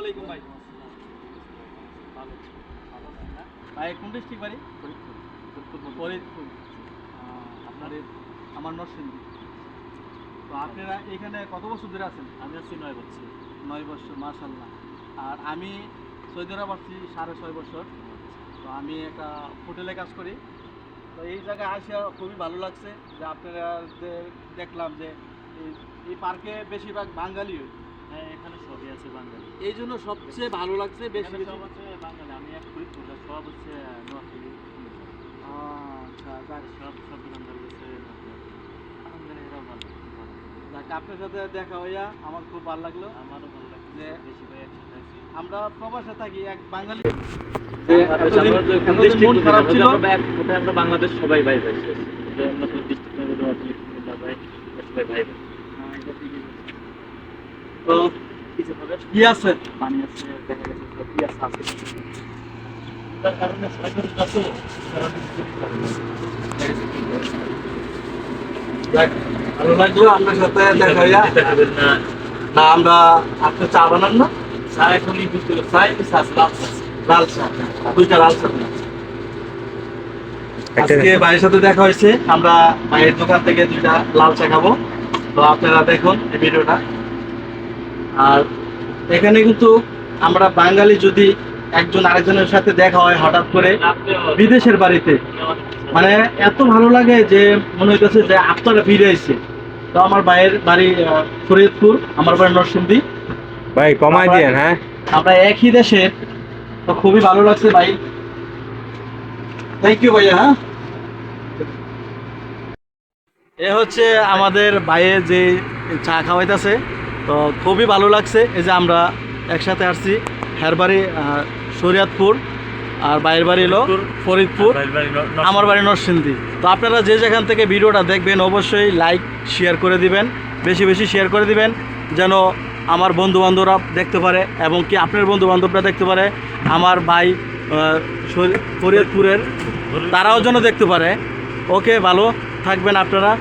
আলাইকুম ভাই। ভাই কোন ডিস্ট্রিক্ট বাড়ি? ফরিদপুর। আপনার আমার নরসিংদী। তো আপনারা এখানে কত বছর ধরে আছেন? আমি আছি 9 বছর। 9 বছর, মাশাআল্লাহ। আর আমি সৌদি আরব আসছি 6.5 বছর। তো আমি একটা হোটেলে কাজ করি। তো এই জায়গায় আসা খুবই ভালো লাগছে যে আপনারা যে দেখলাম যে এই পার্কে বেশিরভাগ বাঙালি। হ্যাঁ, এখানে সবই আছে বাঙালি। এই জন্য সবচেয়ে ভালো লাগছে বেশি সব আছে বাঙালি। আমি এক ফরিদপুর, সব হচ্ছে নোয়াখালী। আচ্ছা, যাক সব দোকানদার হচ্ছে আলহামদুলিল্লাহ, এরাও ভালো। যাক, আপনার সাথে দেখা হইয়া আমার খুব ভালো লাগলো। আমারও ভালো লাগছে যে বেশি ভাই একসাথে আছি। আমরা প্রবাসে থাকি, এক বাঙালি মন খারাপ ছিল, আমরা বাংলাদেশ সবাই ভাই ভাই। আমরা তো ডিস্ট্রিক্ট ভাই সবাই ভাই ভাই। তো কিছু হবে কি আছে? পানি আছে, দেখা গেছে সব কি আছে তার কারণে সরকার আছে। যাক, ভালো লাগলো আপনার সাথে দেখা হইয়া। না, আমরা আপনি চা বানান না? চা এখনই বুঝতে চাই, লাল চা, 2টা লাল চা। আজকে ভাইয়ের সাথে দেখা হয়েছে, আমরা ভাইয়ের দোকান থেকে 2টা লাল চা খাবো। তো আপনারা দেখুন এই ভিডিওটা। আর এখানে কিন্তু আমরা বাঙালি যদি একজন আরেকজনের সাথে দেখা হয় হঠাৎ করে বিদেশের বাড়িতে, মানে এত ভালো লাগে যে মনে হইতেছে যে আপনারা ফিরে এসেছে। তো আমার ভাইয়ের বাড়ি ফরিদপুর, আমার বাড়ি নরসিংদী। ভাই কমাই দিয়েন। হ্যাঁ, আমরা একই দেশের, তো খুবই ভালো লাগছে ভাই। থ্যাংক ইউ ভাইয়া। হ্যাঁ, এ হচ্ছে আমাদের ভাইয়ের যে চা খাওয়াইতেছে, তো খুবই ভালো লাগছে। এই যে আমরা একসাথে আসছি, হ্যার বাড়ি শরিয়তপুর আর ভাইয়ের বাড়ি হলো ফরিদপুর, আমার বাড়ি নরসিংদী। তো আপনারা যে যেখান থেকে ভিডিওটা দেখবেন অবশ্যই লাইক শেয়ার করে দিবেন, বেশি বেশি শেয়ার করে দিবেন, যেন আমার বন্ধুবান্ধবরা দেখতে পারে এবং কি আপনার বন্ধুবান্ধবরা দেখতে পারে, আমার ভাই ফরিদপুরের তারাও যেন দেখতে পারে। ওকে, ভালো থাকবেন আপনারা।